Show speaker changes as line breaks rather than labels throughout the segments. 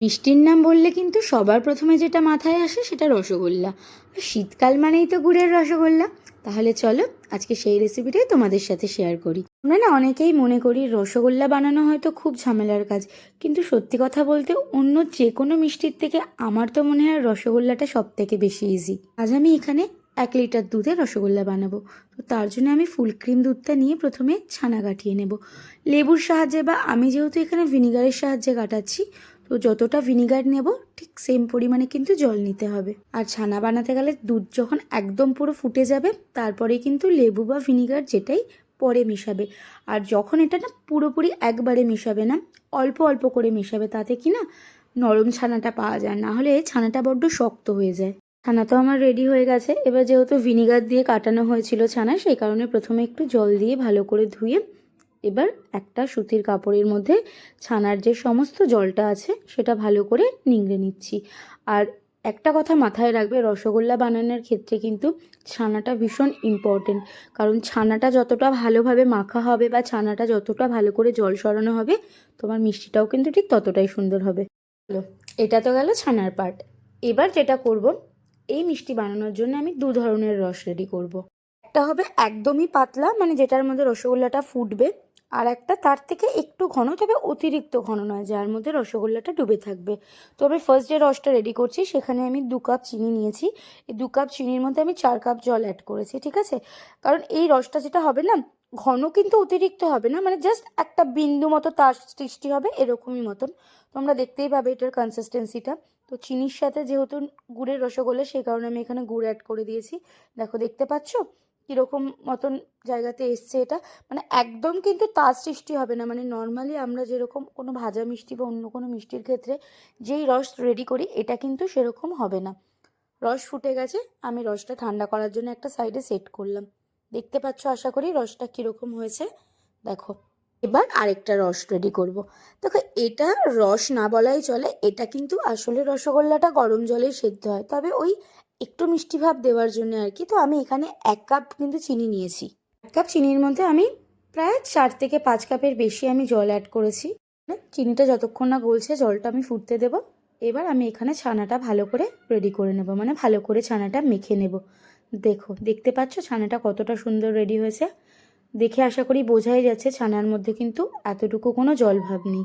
মিষ্টির নাম বললে কিন্তু সবার প্রথমে যেটা মাথায় আসে সেটা রসগোল্লা। আর শীতকাল মানেই তো গুড়ের রসগোল্লা। তাহলে চলো আজকে সেই রেসিপিটাই তোমাদের সাথে শেয়ার করি। আমরা না অনেকেই মনে করি রসগোল্লা বানানো হয়তো খুব ঝামেলার কাজ, কিন্তু সত্যি কথা বলতে অন্য যে কোনো মিষ্টির থেকে আমার তো মনে হয় রসগোল্লাটা সব থেকে বেশি ইজি। আজ আমি এখানে 1 লিটার দুধে রসগোল্লা বানাবো। তো তার জন্য আমি ফুল ক্রিম দুধটা নিয়ে প্রথমে ছানা কাটিয়ে নেব লেবুর সাহায্যে, বা আমি যেহেতু এখানে ভিনিগারের সাহায্যে কাটাচ্ছি, তো যতটা ভিনিগার নেব ঠিক সেম পরিমাণে কিন্তু জল নিতে হবে। আর ছানা বানাতে গেলে দুধ যখন একদম পুরো ফুটে যাবে তারপরে কিন্তু লেবু বা ভিনিগার যেটাই পরে মেশাবে। আর যখন এটা না পুরোপুরি একবারে মেশাবে না, অল্প অল্প করে মেশাবে, তাতে কি না নরম ছানাটা পাওয়া যায়, না হলে ছানাটা বড্ড শক্ত হয়ে যায়। ছানা তো আমার রেডি হয়ে গেছে। এবার যেহেতু ভিনিগার দিয়ে কাটানো হয়েছিল ছানা, সেই কারণে প্রথমে একটু জল দিয়ে ভালো করে ধুয়ে এবার একটা সুতির কাপড়ের মধ্যে ছানার যে সমস্ত জলটা আছে সেটা ভালো করে নিংড়ে নিচ্ছি। আর একটা কথা মাথায় রাখবে, রসগোল্লা বানানোর ক্ষেত্রে কিন্তু ছানাটা ভীষণ ইম্পর্টেন্ট। কারণ ছানাটা যতটা ভালোভাবে মাখা হবে বা ছানাটা যতটা ভালো করে জল সরানো হবে, তোমার মিষ্টিটাও কিন্তু ঠিক ততটাই সুন্দর হবে। চলো, এটা তো গেল ছানার পার্ট। এবার যেটা করব, এই মিষ্টি বানানোর জন্য আমি 2 ধরনের রস রেডি করব। একটা হবে একদমই পাতলা, মানে যেটার মধ্যে রসগোল্লাটা ফুটবে, আর একটা তার থেকে একটু ঘন, তবে অতিরিক্ত ঘন নয়, যার মধ্যে রসগোল্লাটা ডুবে থাকবে। তো আমি ফার্স্ট যে রসটা রেডি করছি সেখানে আমি 2 কাপ চিনি নিয়েছি। এই 2 কাপ চিনির মধ্যে আমি 4 কাপ জল অ্যাড করেছি, ঠিক আছে? কারণ এই রসটা যেটা হবে না, ঘন কিন্তু অতিরিক্ত হবে না, মানে জাস্ট একটা বিন্দু মতো তার সৃষ্টি হবে, এরকমই মতন। তোমরা দেখতেই পাবে এটার কনসিস্টেন্সিটা। তো চিনির সাথে যেহেতু গুড়ের রসগোল্লা, সেই কারণে আমি এখানে গুড় অ্যাড করে দিয়েছি। দেখো, দেখতে পাচ্ছ কীরকম মতন জায়গাতে এসছে এটা। মানে একদম কিন্তু তার সৃষ্টি হবে না, মানে নর্মালি আমরা যেরকম কোনো ভাজা মিষ্টি বা অন্য কোনো মিষ্টির ক্ষেত্রে যেই রস রেডি করি, এটা কিন্তু সেরকম হবে না। রস ফুটে গেছে, আমি রসটা ঠান্ডা করার জন্য একটা সাইডে সেট করলাম। দেখতে পাচ্ছ আশা করি রসটা কীরকম হয়েছে। দেখো, এবার আরেকটা রস রেডি করব। দেখো, এটা রস না বলাই চলে, এটা কিন্তু আসলে রসগোল্লাটা গরম জলেই সেদ্ধ হয়, তবে ওই একটু মিষ্টি ভাব দেওয়ার জন্য আর কি। তো আমি এখানে 1 কাপ কিন্তু চিনি নিয়েছি। 1 কাপ চিনির মধ্যে আমি প্রায় 4 থেকে 5 কাপের বেশি আমি জল অ্যাড করেছি। চিনিটা যতক্ষণ না গলছে জলটা আমি ফুটতে দেব। এবার আমি এখানে ছানাটা ভালো করে রেডি করে নেব, মানে ভালো করে ছানাটা মেখে নেব। দেখো, দেখতে পাচ্ছ ছানাটা কতটা সুন্দর রেডি হয়েছে। দেখে আশা করি বোঝাই যাচ্ছে ছানার মধ্যে কিন্তু এতটুকু কোনো জল ভাব নেই।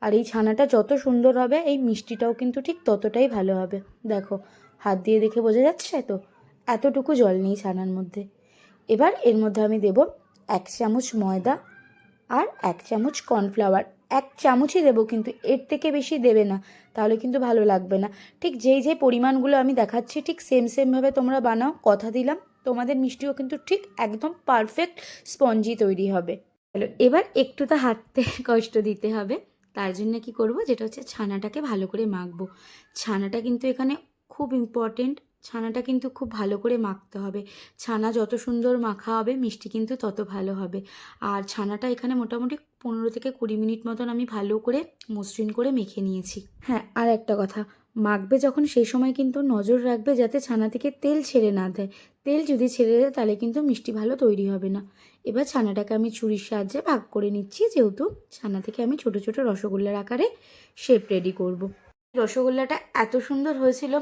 আর এই ছানাটা যত সুন্দর হবে, এই মিষ্টিটাও কিন্তু ঠিক ততটাই ভালো হবে। দেখো, হাত দিয়ে দেখে বোঝা যাচ্ছে তো এতটুকু জল নেই ছানার মধ্যে। এবার এর মধ্যে আমি দেব 1 চামচ ময়দা আর 1 চামচ কর্নফ্লাওয়ার। 1 চামচই দেবো, কিন্তু এর থেকে বেশি দেবে না, তাহলে কিন্তু ভালো লাগবে না। ঠিক যেই যেই পরিমাণগুলো আমি দেখাচ্ছি ঠিক সেমভাবে তোমরা বানাও, কথা দিলাম তোমাদের মিষ্টিও কিন্তু ঠিক একদম পারফেক্ট স্পঞ্জি তৈরি হবে। চলো, এবার একটু তো হাঁটতে কষ্ট দিতে হবে। তার জন্য কি করব, যেটা হচ্ছে ছানাটাকে ভালো করে মাখবো। ছানাটা কিন্তু এখানে খুব ইম্পর্টেন্ট। ছানাটা কিন্তু খুব ভালো করে মাখতে হবে। ছানা যত সুন্দর মাখা হবে মিষ্টি কিন্তু তত ভালো হবে। আর ছানাটা এখানে মোটামুটি 15 থেকে 20 মিনিট মতন আমি ভালো করে মসৃণ করে মেখে নিয়েছি। হ্যাঁ, আর একটা কথা, মাখবে যখন সেই সময় কিন্তু নজর রাখবে যাতে ছানা থেকে তেল ছেড়ে না দেয়। তেল যদি ছেড়ে দেয় তাহলে কিন্তু মিষ্টি ভালো তৈরি হবে না। এবার ছানাটাকে আমি ছুরির সাহায্যে ভাগ করে নিচ্ছি, যেহেতু ছানা থেকে আমি ছোট ছোট রসগোল্লার আকারে শেপ রেডি করব। রসগোল্লাটা এত সুন্দর হয়েছিল,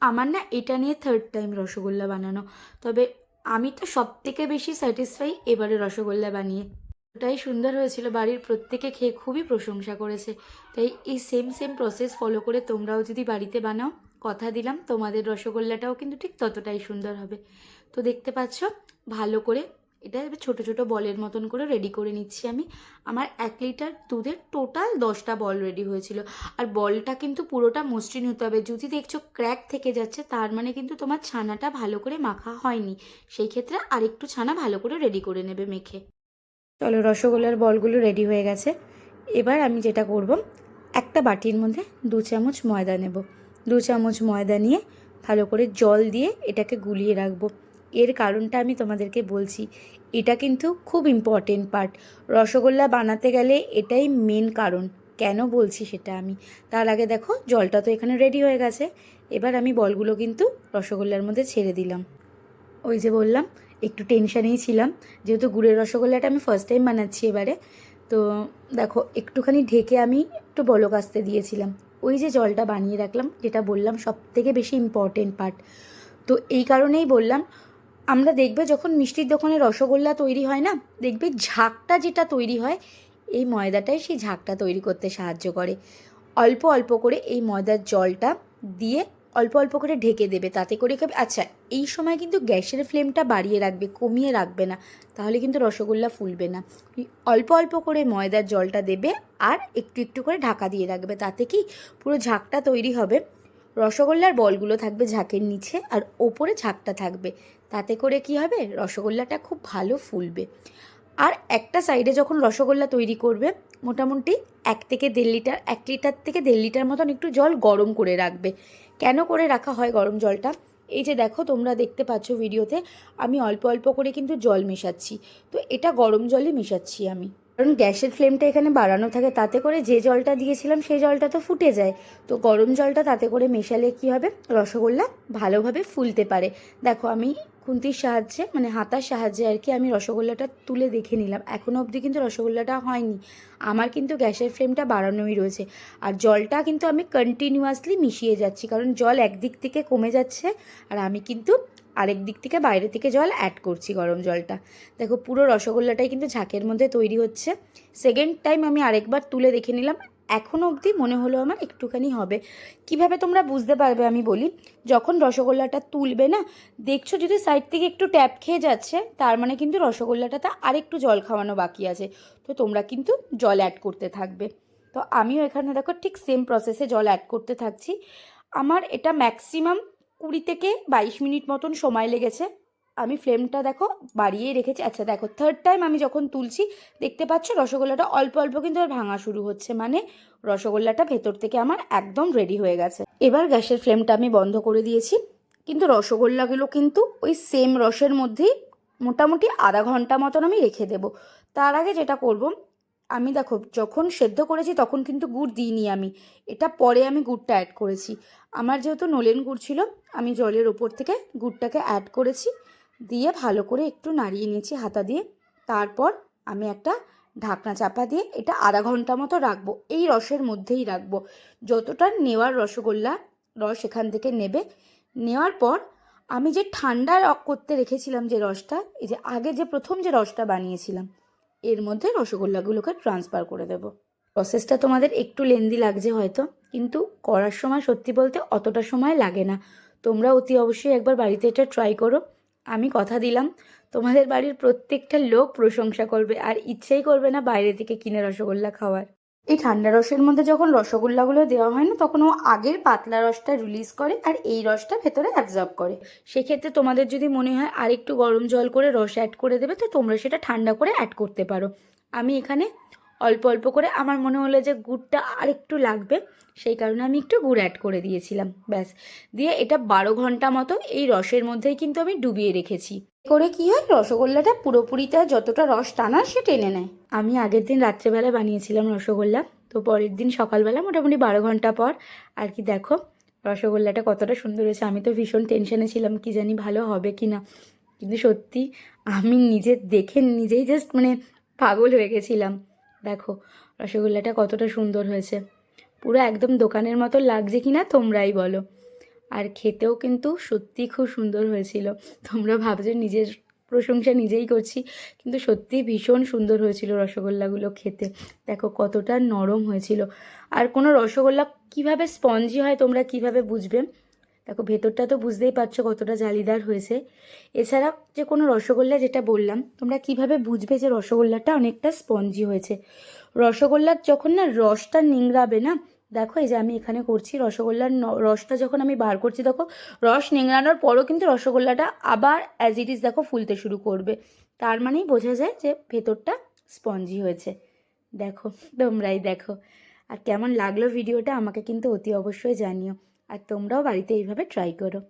আমার না এটা নিয়ে 3rd টাইম রসগোল্লা বানানো। তবে আমি তো সব থেকে বেশি স্যাটিসফাই এবারে রসগোল্লা বানিয়ে। ওটাই সুন্দর হয়েছিল, বাড়ির প্রত্যেকে খেয়ে খুবই প্রশংসা করেছে। তাই এই সেম প্রসেস ফলো করে তোমরাও যদি বাড়িতে বানাও, কথা দিলাম তোমাদের রসগোল্লাটাও কিন্তু ঠিক ততটাই সুন্দর হবে। তো দেখতে পাচ্ছ ভালো করে এটা এবার ছোটো ছোটো বলের মতন করে রেডি করে নিচ্ছি আমি। আমার 1 লিটার দুধের টোটাল 10টা বল রেডি হয়েছিল। আর বলটা কিন্তু পুরোটা মসৃণ হতে হবে। যদি দেখছো ক্র্যাক থেকে যাচ্ছে, তার মানে কিন্তু তোমার ছানাটা ভালো করে মাখা হয়নি। সেই ক্ষেত্রে আরেকটু ছানা ভালো করে রেডি করে নেবে মেখে। চলো, রসগোল্লার বলগুলো রেডি হয়ে গেছে। এবার আমি যেটা করব, একটা বাটির মধ্যে 2 চামচ ময়দা নেব। 2 চামচ ময়দা নিয়ে ভালো করে জল দিয়ে এটাকে গুলিয়ে রাখবো। এর কারণটা আমি তোমাদেরকে বলছি, এটা কিন্তু খুব ইম্পর্টেন্ট পার্ট। রসগোল্লা বানাতে গেলে এটাই মেন কারণ। কেন বলছি সেটা আমি, তার আগে দেখো জলটা তো এখানে রেডি হয়ে গেছে। এবার আমি বলগুলো কিন্তু রসগোল্লার মধ্যে ছেড়ে দিলাম। ওই যে বললাম একটু টেনশানেই ছিলাম, যেহেতু গুড়ের রসগোল্লাটা আমি ফার্স্ট টাইম বানাচ্ছি এবারে। তো দেখো, একটুখানি ঢেকে আমি একটু বলক আসতে দিয়েছিলাম। ওই যে জলটা বানিয়ে রাখলাম, যেটা বললাম সবথেকে বেশি ইম্পর্টেন্ট পার্ট। তো এই কারণেই বললাম, আমরা দেখবে যখন মিষ্টির দোকানে রসগোল্লা তৈরি হয় না, দেখবে ঝাঁকটা যেটা তৈরি হয়, এই ময়দাটাই সেই ঝাঁকটা তৈরি করতে সাহায্য করে। অল্প অল্প করে এই ময়দার জলটা দিয়ে অল্প অল্প করে ঢেকে দেবে, তাতে করে খাবে। আচ্ছা, এই সময় কিন্তু গ্যাসের ফ্লেমটা বাড়িয়ে রাখবে, কমিয়ে রাখবে না, তাহলে কিন্তু রসগোল্লা ফুলবে না। অল্প অল্প করে ময়দার জলটা দেবে আর একটু একটু করে ঢাকা দিয়ে রাখবে, তাতে কি পুরো ঝাঁকটা তৈরি হবে। রসগোল্লার বলগুলো থাকবে ঝাঁকের নিচে আর ওপরে ঝাঁকটা থাকবে, তাতে করে কি হবে, রসগোল্লাটা খুব ভালো ফুলবে। আর একটা সাইডে যখন রসগোল্লা তৈরি করবে, মোটামুটি 1 লিটার থেকে 1.5 লিটার মতন একটু জল গরম করে রাখবে। কেন করে রাখা হয় গরম জলটা? এই যে দেখো, তোমরা দেখতে পাচ্ছ ভিডিওতে আমি অল্প অল্প করে কিন্তু জল মেশাচ্ছি। তো এটা গরম জলই মেশাচ্ছি আমি, কারণ গ্যাসের ফ্লেমটা এখানে বাড়ানো থাকে, তাতে করে যে জলটা দিয়েছিলাম সেই জলটা তো ফুটে যায়। তো গরম জলটা তাতে করে মেশালে কি হবে, রসগোল্লা ভালোভাবে ফুলতে পারে। দেখো আমি খুন্তির সাহায্যে, মানে হাতার সাহায্যে আর কি, আমি রসগোল্লাটা তুলে দেখে নিলাম। এখনও অবধি কিন্তু রসগোল্লাটা হয়নি, আমার কিন্তু গ্যাসের ফ্লেমটা বাড়ানোই রয়েছে। আর জলটা কিন্তু আমি কন্টিনিউয়াসলি মিশিয়ে যাচ্ছি, কারণ জল একদিক থেকে কমে যাচ্ছে আর আমি কিন্তু আরেক দিক থেকে বাইরে থেকে জল অ্যাড করছি, গরম জলটা। দেখো পুরো রসগোল্লাটাই কিন্তু ঝাঁকের মধ্যে তৈরি হচ্ছে। সেকেন্ড টাইম আমি আরেকবার তুলে দেখে নিলাম, এখনও অবধি মনে হলো আমার একটুখানি হবে। কিভাবে তোমরা বুঝতে পারবে আমি বলি, যখন রসগোল্লাটা তুলবে না, দেখছো যদি সাইড থেকে একটু ট্যাপ খেয়ে যাচ্ছে, তার মানে কিন্তু রসগোল্লাটাতে আরেকটু জল খাওয়ানো বাকি আছে। তো তোমরা কিন্তু জল অ্যাড করতে থাকবে। তো আমিও এখানে দেখো ঠিক সেম প্রসেসে জল অ্যাড করতে থাকছি। আমার এটা ম্যাক্সিমাম 20 থেকে 22 মিনিট মতন সময় লেগেছে। আমি ফ্লেমটা দেখো বাড়িয়েই রেখেছি। আচ্ছা দেখো, থার্ড টাইম আমি যখন তুলছি, দেখতে পাচ্ছ রসগোল্লাটা অল্প অল্প কিন্তু আর ভাঙা শুরু হচ্ছে, মানে রসগোল্লাটা ভেতর থেকে আমার একদম রেডি হয়ে গেছে। এবার গ্যাসের ফ্লেমটা আমি বন্ধ করে দিয়েছি, কিন্তু রসগোল্লাগুলো কিন্তু ওই সেম রসের মধ্যেই মোটামুটি আধা ঘন্টা মতন আমি রেখে দেব। তার আগে যেটা করব, আমি দেখো যখন সেদ্ধ করেছি তখন কিন্তু গুড় দিইনি আমি, এটা পরে আমি গুড়টা অ্যাড করেছি। আমার যেহেতু নলেন গুড় ছিল, আমি জলের ওপর থেকে গুড়টাকে অ্যাড করেছি, দিয়ে ভালো করে একটু নাড়িয়ে নিয়েছি হাতা দিয়ে। তারপর আমি একটা ঢাকনা চাপা দিয়ে এটা আধা ঘন্টা মতো রাখবো, এই রসের মধ্যেই রাখবো। যতটা নেওয়ার রসগোল্লা রস এখান থেকে নেবে। নেওয়ার পর আমি যে ঠান্ডা করতে রেখেছিলাম যে রসটা, এই যে আগে যে প্রথম যে রসটা বানিয়েছিলাম, এর মধ্যে রসগোল্লাগুলোকে ট্রান্সফার করে দেব। প্রসেসটা তোমাদের একটু লেন্দি লাগছে হয়তো, কিন্তু করার সময় সত্যি বলতে অতটা সময় লাগে না। তোমরা অতি অবশ্যই একবার বাড়িতে এটা ট্রাই করো। আমি কথা দিলাম, তোমাদের বাড়ির প্রত্যেকটা লোক প্রশংসা করবে আর ইচ্ছেই করবে না বাইরে থেকে কিনে রসগোল্লা খাওয়ার। এই ঠান্ডা রসের মধ্যে যখন রসগোল্লাগুলো দেওয়া হয় না, তখন ও আগের পাতলা রসটা রিলিজ করে আর এই রসটা ভেতরে অ্যাবজর্ব করে। সেক্ষেত্রে তোমাদের যদি মনে হয় আর একটু গরম জল করে রস অ্যাড করে দেবে, তো তোমরা সেটা ঠান্ডা করে অ্যাড করতে পারো। আমি এখানে অল্প অল্প করে, আমার মনে হলো যে গুড়টা আর একটু লাগবে, সেই কারণে আমি একটু গুড় অ্যাড করে দিয়েছিলাম, ব্যাস। দিয়ে এটা 12 ঘন্টা মতো এই রসের মধ্যেই কিন্তু আমি ডুবিয়ে রেখেছি। করে কি হয়, রসগোল্লাটা পুরোপুরিটা যতটা রস টানার সে টেনে নেয়। আমি আগের দিন রাত্রেবেলা বানিয়েছিলাম রসগোল্লা, তো পরের দিন সকালবেলা মোটামুটি 12 ঘন্টা পর আর কি দেখো রসগোল্লাটা কতটা সুন্দর হয়েছে। আমি তো ভীষণ টেনশনে ছিলাম, কি জানি ভালো হবে কি না, কিন্তু সত্যি আমি নিজে দেখে নিজেই জাস্ট মানে পাগল হয়ে গেছিলাম। দেখো রসগোল্লাটা কতটা সুন্দর হয়েছে, পুরো একদম দোকানের মতো লাগছে কি না তোমরাই বলো। আর খেতেও কিন্তু সত্যি খুব সুন্দর হয়েছিল। তোমরা ভাবছো নিজের প্রশংসা নিজেই করছি, কিন্তু সত্যি ভীষণ সুন্দর হয়েছিল রসগোল্লাগুলো খেতে। দেখো কতটা নরম হয়েছিল। আর কোনো রসগোল্লা কিভাবে স্পঞ্জি হয় তোমরা কিভাবে বুঝবে, দেখো ভেতরটা তো বুঝতেই পারছো কতটা জালিদার হয়েছে। এছাড়া যে কোনো রসগোল্লা, যেটা বললাম, তোমরা কিভাবে বুঝবে যে রসগোল্লাটা অনেকটা স্পঞ্জি হয়েছে, রসগোল্লার যখন না রসটা নিংড়াবে না, দেখো এই যে আমি এখানে করছি রসগোল্লার রসটা যখন আমি বার করছি, দেখো রস নিংড়ানোর পরও কিন্তু রসগোল্লাটা আবার অ্যাজ ইট ইজ দেখো ফুলতে শুরু করবে, তার মানেই বোঝা যায় যে ভেতরটা স্পঞ্জি হয়েছে। দেখো তোমরাই দেখো। আর কেমন লাগলো ভিডিওটা আমাকে কিন্তু অতি অবশ্যই জানিও, আর তোমরাও বাড়িতে এইভাবে ট্রাই করো।